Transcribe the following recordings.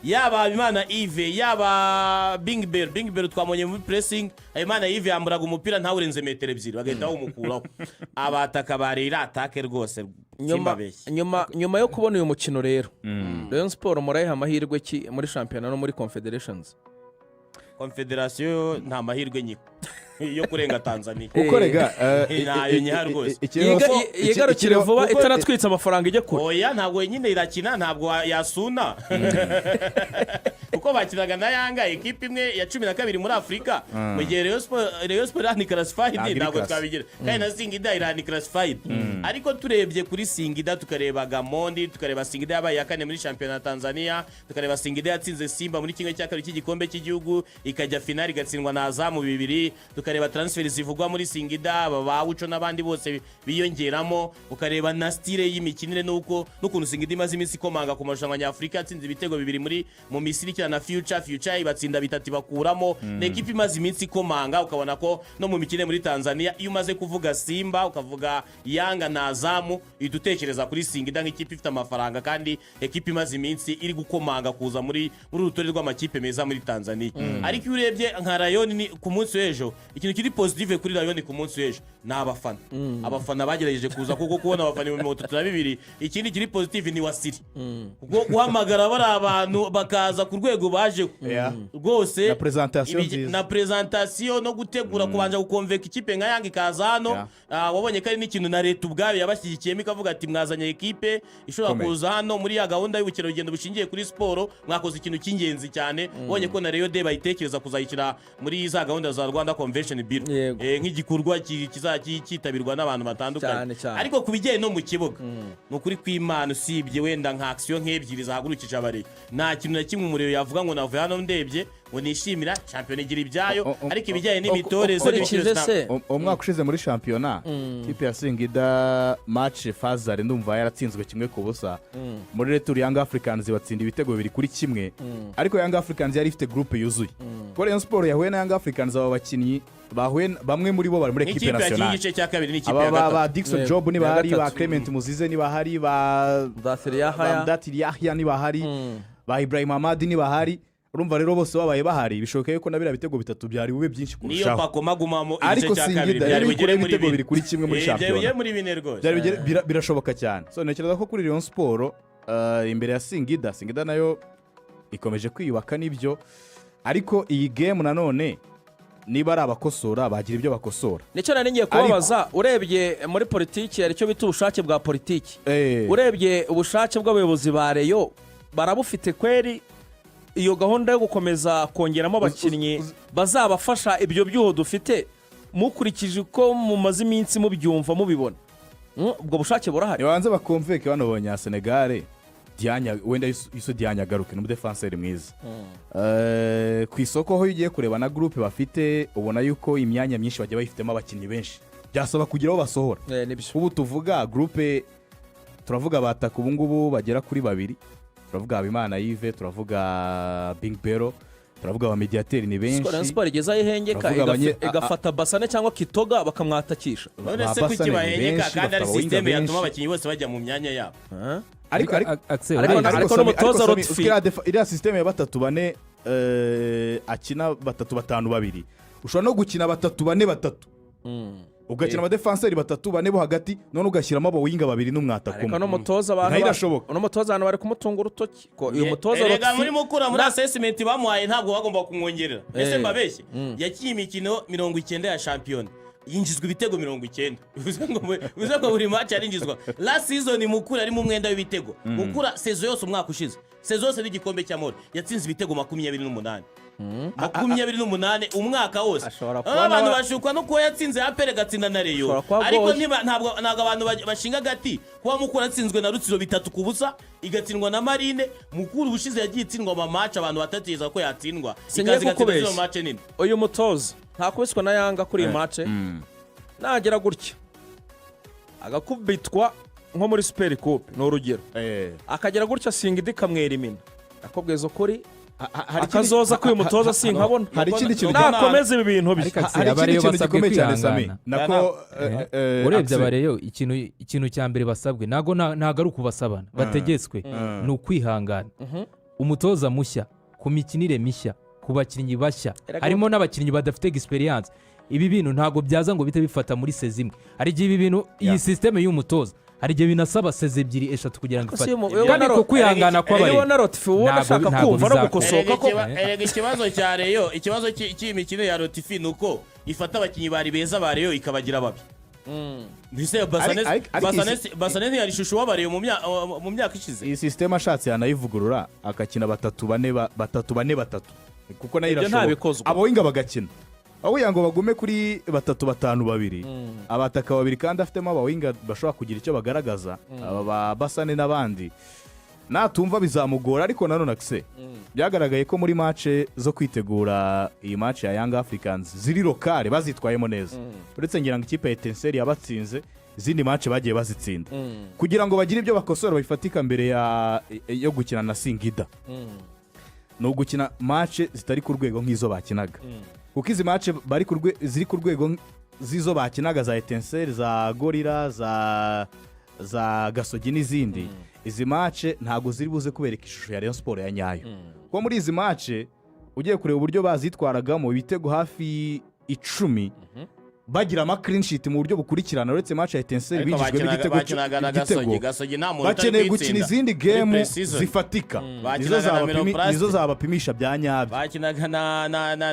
yaba Imana Yves yaba Bingber twamonye muri pressing Imana Yves yamburaga umupira ntawurenze metero 2 bagahita bamukuraho Abataka barira atake rwose nyuma yo kubona uyu mukino rero Rayon Sport murayiha amahirwe ki muri shampiyona no muri confederations Confederation nta mahirwe nyiko yo kurenga Tanzania uko rega nayo nyiha rwose yigarukire vuba itaratwitsa amafaranga ijye kure oya ntabwo nyine irakina ntabwo yasuna uko bakinaga na Yanga equipe imwe ya 12 muri Afrika mu gihe Rayon Sport ni classified ntabwo twabigira kandi na Singida irani classified ariko turebye kuri Singida tukareba Gamondi tukareba Singida yabaye yakane muri championnat Tanzania tukareba Singida yatsinze Simba muri kimwe cya kabiri cy'igikombe cy'igihugu ikajya finali gatsindwa na Azamu 2 tukareba transfer zivugwa muri Singida babawuco nabandi bose biyongeramo ukareba na style y'imikinire n'ukuntu Singida imaze iminsi komanga ku marushanwa nyafrika yatsinze ibitego 2 muri mu Misiri na future ibatsinda bitatu bakuramo n'equipe imaze iminsi komanga ukabona ko no mu mikine muri Tanzania iyo umaze kuvuga Simba ukavuga Yanga na Azamu idutekereza kuri Singida nk'ikipe ifite amafaranga kandi equipe imaze iminsi iri gukomanga kuza muri urutore rw'amakipe meza muri Tanzania ariko urebye nka Rayon ni ku munsi w'ejo ikintu kiri positive kuri Rayon ku munsi w'ejo n'abafana abafana bagerageje kuza kuko kubona abafana mu 32 ikindi kiri positive ni wasiri kuko guhamagara bari abantu bakaza ku rwego baje rwose na presentation no gutegura kubanja gukonveka ikipe nka Yanga ikaza hano wabonye kari n'ikintu na leta ubwayo yabashyigikiyemo ikavuga ati mwazanye equipe ishobora kuza hano muri ya gahunda y'ubukero rugendo bushingiye kuri sport mwakoze ikintu cy'ingenzi cyane wabonye ko na Rayon Day bayitekereza kuzayikira muri za gahunda za Rwanda Convention Bureau nk'igikorwa kitabirwa n'abantu batandukanye ariko kubijyanye no mu kibuga no kuri kw'Imana usibye wenda nka action nk'ebyiri zahagurukije abari nta kintu na kimwe umuriro yavuga ngo navuye hano ndebye ngo nishimira champion igira ibyayo ariko ibijyanye n'imitoreze umwaka ushize muri championnat ikipe ya Singida match Fazare ndumva yaratsinzwe kimwe ku busa muri retour Young Africans batsinda ibitego 2-1 ariko Young Africans yari ifite groupe yuzuye ko Rayon Sport yahuye na Young Africans aba bakinyi bahuye bamwe muri bo bari muri equipe nationale igice cya kabiri n'ikipe ya gatatu ba Dickson Job ni bahari ba Clement Muzize ni bahari ba Datiri Yahya ni bahari ba Ibrahim Ahmad ni bahari urumva rero bose babaye bahari bishokeye ko nabira bitego 3 byari bube byinshi kurushaho niyo pakomagumamo igice cya kabiri byari bugere muri 2 muri champion byari muri 4 rwose byari birashoboka cyane so nekereza ko kuri Rayon Sport imbere ya Singida nayo ikomeje kwiyubaka nibyo ariko iyi game nanone niba ari abakosora bagira ibyo bakosora nicyo nari ngiye kubabaza urebye muri politiki ari cyo bita ubushake bwa politiki urebye ubushake bw'abayobozi ba Rayon barabufite kweri iyo gahunda yo gukomeza kongeramo abakinnyi bazabafasha ibyo byuho dufite mukurikije ko mu mazi iminsi mubyumva mubibona ubwo bushake burahari yabanze bakomveke bano banya Senegal Dianya wenda iso Dianya garuke no defenseur mwiza ku isoko ho ugiye kureba na groupe bafite ubona yuko imyanya myinshi bajya bayifitemo abakinnyi benshi byasaba kugira aho basohora ubu tuvuga groupe turavuga Abataka ubu ngubu bagera kuri 2 turavuga Imana Yves turavuga Bingber turavuga abamediateur ni benshi Rayon Sport igeza yihengeka igafata Basane cyangwa Kitoga bakamwatakisha none se kuki bahengeka kandi ari system yatuma abakinnyi bose bajya mu myanya yabo ariko n'umutoza Rotfi iriya system ya 3-4 akina 3-5-2 ushobora no gukina 3-4-3 ugakina abadefenseri 3-4 bo hagati none ugashyiramo abo winga 2 n'umwataka umwe n'umutoza abantu bari kumutunga urutoki ko uyu mutoza Rotfi muri mukura muri assessment bamuhaye ntabwo bagomba kumwongerera ese mbabeshye yakiye imikino 90 ya champion yinjizwa ibitego 90 uvuze ngo buri match yarinjizwa last season mukura ari mu mwenda w'ibitego mukura saison yose umwaka ushize saison yose n'igikombe cy'amahoro yatsinze ibitego 28 umwaka wose abantu bashukwa no kuba yatsinze apere gatsinda na Rayon ariko ntabwo abantu bashinga gati kuba mukura atsinzwe na Rutsiro 3 ku busa igatsindwa na Marine mukuru ubushize yagiye itsindwa mu match abantu batatekereza ko yatsindwa ikazi gatsindwa match nini uyu mutoza ntakubiswa na Yanga kuri iyi match nagera gutya agakubitwa nko muri Super Coupe no urugero akagera gutya Singida kamwera imina akobwezo kuri akazoza ko uyu mutoza sinkabona hari ikindi kintu nakomeza ibi bintu hari ikindi kintu gikomeye cyane Sami nako urebye abareyo ikintu cya mbere basabwe nago ari ukubasabana bategetswe ni ukwihangana umutoza mushya ku mikinire mishya ku bakinnyi bashya harimo n'abakinnyi badafite experience. Ibi bintu ntabwo byaza ngo bite bifata muri sezi imwe. Hari igihe ibi bintu iyi systeme y'umutoza hari igihe binasaba sezi ebyiri eshatu kugira ngo ifate. Kandi ko kwihangana kw'abari ubona rotifi ubona ashaka kumva no gukosoka ko erega ikibazo cya Rayon, ikibazo cy'imikino ya rotifi nuko ifata abakinnyi bari beza ba Rayon ikabagira babi. Mbese Basane ntiyari ishusho w'abareyo mu myaka ishize. Iyi systeme ashatse yanayivugurura akakina 3-4-3 kuko nayo irashoboka abawinga bagakina aho yango bagume kuri 3-5-2 abataka babiri kandi afitemo abawinga bashobora kugira icyo bagaragaza aba Basane n'abandi natumva bizamugora. Ariko nanone akse byagaragaye ko muri match zo kwitegura iyi match ya Young Africans ziri lokale bazitwayemo neza. Uretse ngira ngo ikipe ya Etincelle yabatsinze izindi match bagiye bazitsinda kugira ngo bagire ibyo bakosora bifatika mbere yo gukina na Singida. No gukina match zitari ku rwego nk'izo bakinaga kuko izi match ziri ku rwego zizo bakinaga za Etincelle za Gorilla za Gasogi n'izindi. Izi match ntago ziri buze kubereka ishusho ya Rayon Sport ya nyayo. Ko muri izi match ugiye kureba uburyo bazitwaragamo ibitego hafi 10 bagira ama clean sheet mu buryo bukurikirana. Uretse match ya Etincelle bijijwe n'igitego bakeneye gukina izindi game zifatika nizo zabapimisha bya nyabyo. Bakinaga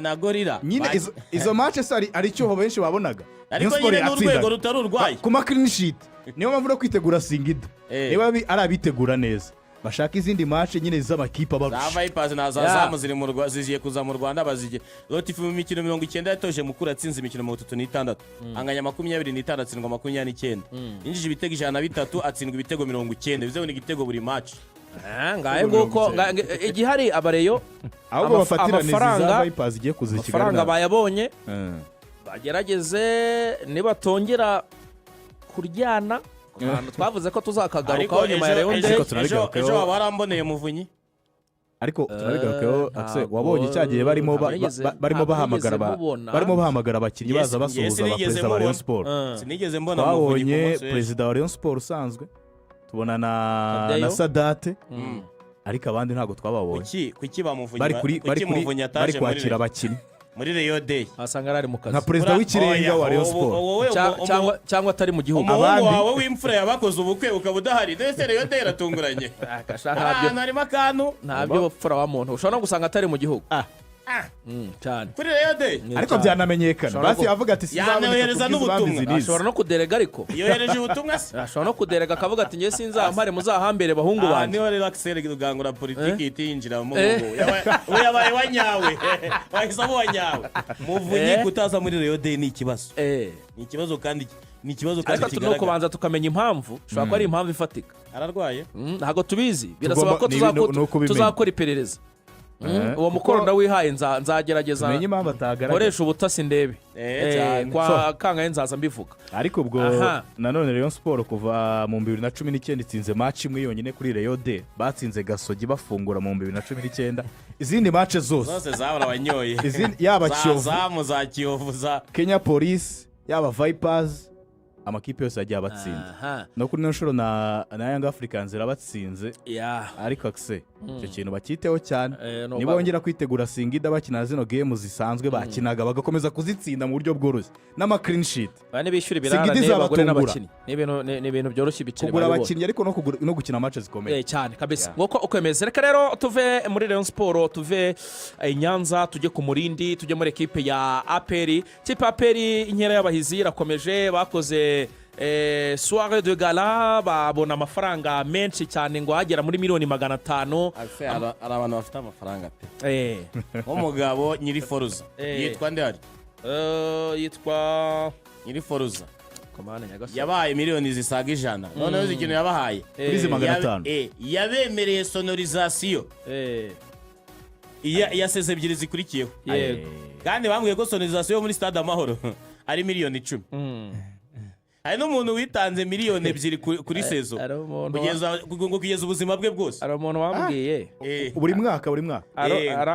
na Gorilla nyine izo match ari cyo benshi babonaga ariko nyine n'urwego rutari urwaye ku ma clean sheet. Niyo mpamvu no kwitegura Singida niba ari abitegura neza bashaka izindi match nyine z'amakipe abarusha. Za Vipers na zazamu ziri mu Rwanda zigiye kuza mu Rwanda bazige. Rotifi mu mikino 90 yatoje mukuru atsinze imikino 36 anganya 26 atsindwa 29 injije ibitego 103 atsindwa ibitego 90 bizeho ni igitego buri match. Ngaye nguko igihari abareyo ahubwo bafatiraniza za Vipers igiye kuzikigarana amafaranga bayabonye bagerageze nibatongera kuryana twavuze ko tuzakagarukaho nyuma ya Rayon Day. Ejo abaramboneye Muvunyi ariko turabigarukaho akse wabonye cyagiye barimo bahamagara abakinnyi baza basuhuza abaperezida ba Rayon Sport. Sinigeze mbona Muvunyi perezida wa Rayon Sport usanzwe tubona na Sadate ariko abandi ntago twababonye. Kuki bamuvunyi bari kwakira abakinnyi muri Rayon Day asanga ari mu kazi nka perezida w'ikirenga wa Rayon Sport cyangwa atari mu gihugu. Abandi wawe w'imfura yabakoze ubukwe ukaba udahari ndetse Rayon Day iratunguranye. Harimo akantu ntabyo bapfura wa muntu ushobora no gusanga atari mu gihugu cyane kuri Rayon Day ariko byanamenyekana basi avuga ati yohereza n'ubutumwa. ashobora no kuderega ariko yohereje ubutumwa se ashobora no kuderega akavuga ati ngiye sinzampare muzahambere bahungu banje. niho rero AXEL gangura politiki itinjira mu mugo we yabaye wanyawe wahisamo wanyawe. Muvunyi kutaza muri Rayon Day ni ikibazo ni ikibazo kandi ariko tuno kubanza tukamenya impamvu ushobora ko ari impamvu ifatika. Ararwaye ntago tubizi birasaba ko tuzakora iperereza. Uwo mukoro ndawihaye nzagerageza nkoresha ubutasi ndebe kwa kangaye nzaza mbivuga. Ariko ubwo nanone Rayon Sport kuva mu 2019 itsinze match imwe yonyine kuri Rayon Day batsinze Gasogi bafungura mu 2019 izindi match zose zabura abanyoye yaba za Kiyovu za Kenya Police yaba Vipers amakipe yose yagiye abatsinda no kuri nshuro na Young Africans irabatsinze. Ariko akse icyo kintu bakiteho cyane niba bongera kwitegura Singida bakina zino game zisanzwe bakinaga bagakomeza kuzitsinda mu buryo bworoshye n'ama clean sheet bane bishyura ibirara n'abagore n'abakinnyi ni ibintu byoroshye bicire kugura abakinnyi ariko no gukina match zikomeye cyane kabisa ngoko ukwemeza. Reka rero tuve muri Rayon Sport tuve Nyanza tujye ku Murindi tujye muri equipe ya APR. Tipe APR inkera y'abahizi irakomeje bakoze soirée de gala babona amafaranga menshi cyane ngo hagera muri miliyoni 500. Ari abantu bafite amafaranga pe nk'umugabo nyiri Foruza yitwa ndari yitwa nyiri Foruza yabaye miliyoni zisaga 100 noneho ikintu yabahaye kuri 500 yabemereye sonorisation yaseze ebyiri zikurikiyeho kandi bambwiye ko sonorisation muri Stade Amahoro ari miliyoni 10. Hari n'umuntu witanze miliyoni 2 kuri sezo kugeza ubuzima bwe bwose. Ari umuntu wambwiye buri mwaka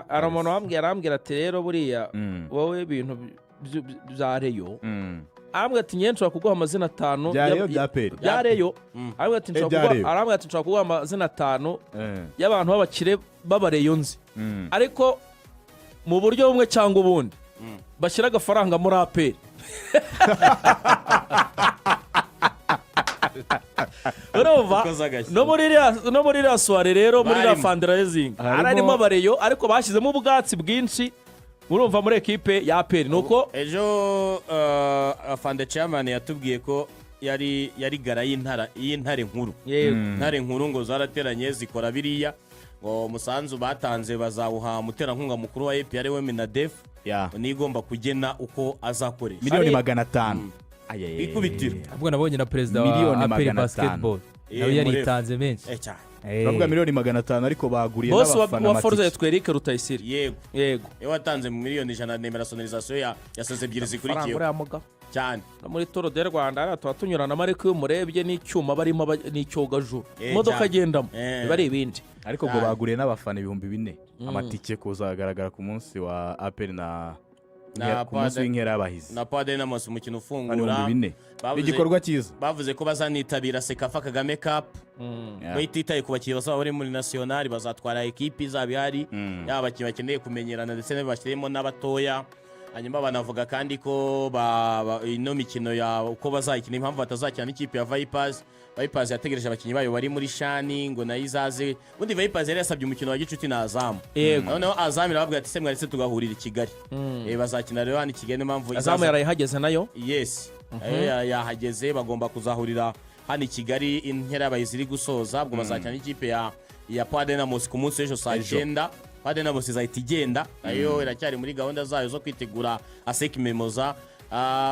ari umuntu wambwiye arambwira ati rero buriya wowe ibintu bya Rayon arambwira ati njye nshobora kuguha amazina 5 bya Rayon bya Peri bya Rayon arambwira ati nshobora kuguha amazina 5 y'abantu b'abakire b'abareyo nzi ariko mu buryo bumwe cyangwa ubundi bashyira agafaranga muri aperi urumva no muri iriya soire rero muri iriya fundraising harimo abareyo ariko bashyizemo ubwatsi bwinshi urumva muri ekipe ya aperi nuko ejo afande chairman yatubwiye ko yari gara y'intare nkuru intare nkuru ngo zarateranye zikora biriya ngo umusanzu batanze bazawuha muterankunga mukuru wa APR we Minadef nigomba kugena uko azakoresha miliyoni 500 ikubitiro ubwo nabonye na president wa APR basketball nawe yaritanze menshi bavuga miliyoni 500 ariko baguriye n'abafana wa Forza Eric Rutayisire yego watanze miliyoni 100 nemera sonorisation ya seze ebyiri zikurikiye cyane muri Toro de Rwanda tuba tunyurana ariko iyo umurebye n'icyuma barimo n'icyogajuru imodoka agendamo biba ari ibindi ariko ngo baguriye n'abafana 4,000 amatike kuzagaragara ku munsi wa APR ku munsi w'inkera y'abahizi na Pade Namos umukino ufungura igikorwa cyiza bavuze ko bazanitabira Sekafa Kagame Cup bayititaye ku bakiriya basaba bari muri national bazatwara ekipi zaba ihari yaba abakinnyi bakeneye kumenyerana ndetse n'abashyiremo n'abatoya hanyuma banavuga kandi ko ino mikino ya uko bazayikina impamvu batazakina n'ikipe ya Vipers yategereje abakinnyi bayo bari muri shani ngo nayo izaze ubundi Vipers yari yasabye umukino wa gicuti na Azam noneho Azam iravuga ati se mwaretse tugahurira i Kigali bazakina rero hano i Kigali impamvu Azam yarayihageze nayo yes yahageze bagomba kuzahurira hano i Kigali inkera y'abahizi iri gusoza ubwo bazakina n'ikipe ya Pade Namos ku munsi w'ejo saa 9 Pade Namos izahita igenda nayo iracyari muri gahunda zayo zo kwitegura aseki memoza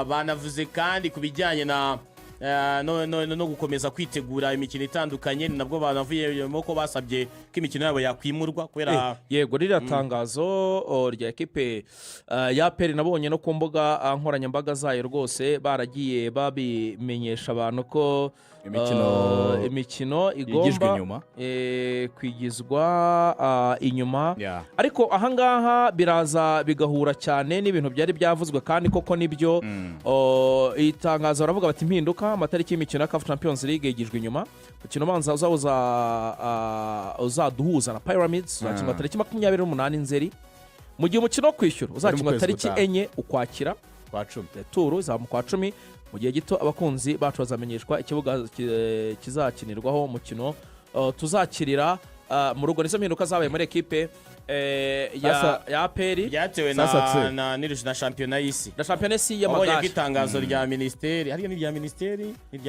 banavuze kandi ku bijyanye no gukomeza kwitegura imikino itandukanye nabwo banavuyemo ko basabye ko imikino yabo yakwimurwa kubera yego ririya tangazo rya ekipe ya Peri nabonye no ku mbuga nkoranyambaga zayo rwose baragiye babimenyesha abantu ko imikino igomba kwigizwa inyuma ariko ahangaha biraza bigahura cyane n'ibintu byari byavuzwe kandi koko nibyo itangazo baravuga bati impinduka amatariki y'imikino ya CAF Champions League yigijwe inyuma umukino ubanza uzaduhuza na Pyramids uzakinwa tariki 28 Nzeri mu gihe umukino wo kwishyura uzakinwa tariki 4 Ukwakira kwa 10 turu za mu kwa 10 mu gihe gito abakunzi bacu bazamenyeshwa ikibuga kizakinirwaho umukino tuzakirira mu rugo nizo mpinduka zabaye muri ekipe ya APR byatewe na shampiyona y'isi y'amagare wabonye itangazo rya ministeri hariya n'irya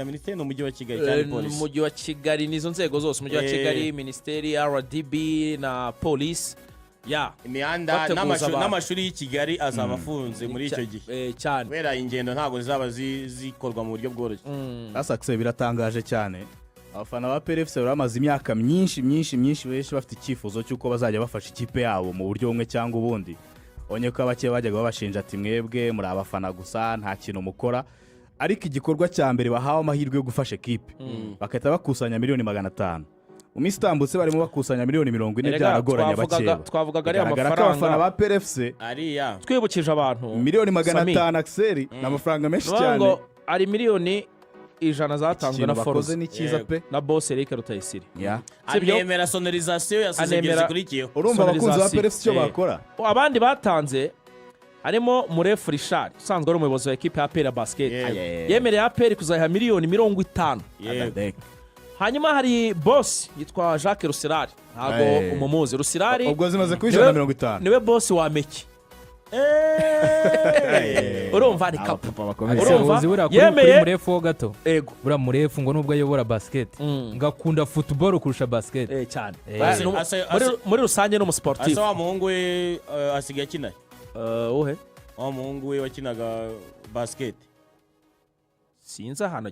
ministeri no mujyi wa Kigali cyane polisi mujyi wa Kigali nizo nzego zose mujyi wa Kigali ministeri RDB na polisi imihanda n'amashuri y'i Kigali azaba afunze muri icyo gihe cyane kubera ingendo ntabwo zizaba zikorwa mu buryo bworoshye AXEL biratangaje cyane abafana ba APFC baramaze imyaka myinshi benshi bafite icyifuzo cy'uko bazajya bafasha ikipe yabo mu buryo bumwe cyangwa ubundi onye ko abake bajyaga babashinja ati mwebwe muri abafana gusa nta kintu mukora ariko igikorwa cya mbere bahawe amahirwe yo gufasha ekipe bakahita bakusanya miliyoni 500 mu minsi itambutse barimo bakusanya miliyoni 40 byaragoranye abakeba twavugaga ari amafaranga abafana ba APFC ariya twibukije abantu miliyoni 500 AXEL n'amafaranga menshi cyane ari miliyoni 100 zatanzwe na Forza na boss Eric Rutayisire anemera sonorisation ya seze zikurikiyeho urumva abakunzi ba APFC cyo bakora abandi batanze harimo Murefu Richard usanzwe ari umuyobozi wa ekipe ya APR basket yemereye APR kuzaha miliyoni 50 hanyuma hari boss yitwa Jacques Rusirari ntago umumuzi Rusirari ubwo zimaze kwijana 50 niwe boss wa Meki urumva ni kapu urumva yemeye Murefu ho gato bura Murefu ngo nubwo ayobora basket ngakunda football kurusha basket cyane muri rusange no mu sportif asa wa muhungu we asigaye akina ohe wa muhungu we wakinaga basket sinzi ahantu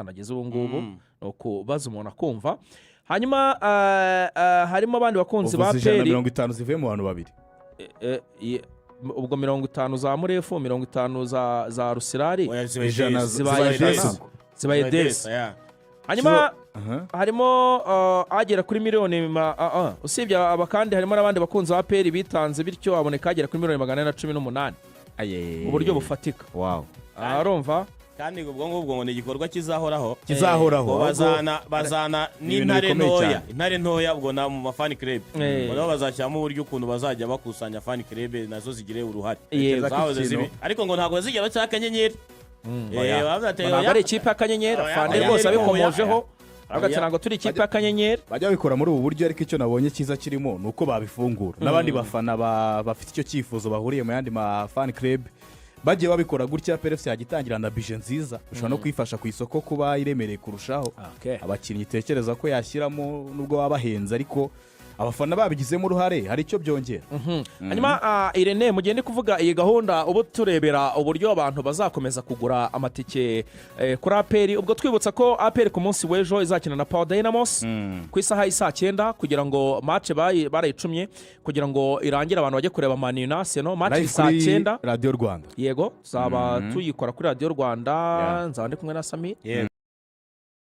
ageze ubu ngubu nuko baza umuntu akumva hanyuma harimo abandi bakunzi ba Peri 50 zivuye mu bantu babiri ubwo 50 za Murefu 50 za Rusirari zibaye desi hanyuma harimo agera kuri miliyoni usibye abakandi harimo n'abandi bakunzi ba Peri bitanze bityo aboneka agera kuri miliyoni 418 mu buryo bufatika urumva kandi ubwo ngubwo ngo ni igikorwa kizahoraho bazana n'intare ntoya intare ntoya ubwo na mu mafani club nabo bazashyiramo uburyo ukuntu bazajya bakusanya fani club nazo zigire uruhare ariko ngo ntabwo bazigera baca akanyenyeri ntabwo ari ikipe y'akanyenyeri afande rwose abikomojeho ntabwo turi ikipe y'akanyenyeri bajya babikora muri ubu buryo ariko icyo nabonye cyiza kirimo ni uko babifungura n'abandi bafana bafite icyo cyifuzo bahuriye mu yandi mafani club bagiye babikora gutya PRFC yagitangira na bije nziza bishobora no kwifasha ku isoko kuba iremereye kurushaho abakinnyi tekereza ko yashyiramo nubwo baba bahenze ariko abafana babigizemo uruhare hari icyo byongera hanyuma Irene mugende kuvuga iyi gahunda ubu turebera uburyo abantu bazakomeza kugura amatike kuri APR ubwo twibutsa ko APR ku munsi w'ejo izakina na Power Dynamos ku isaha y'isa 9 kugira ngo match barayicumye kugira ngo irangire abantu bajye kureba Man United match y'isa 9 radiorwanda yego zaba tuyikora kuri radiorwanda nzaba ndi kumwe na Samir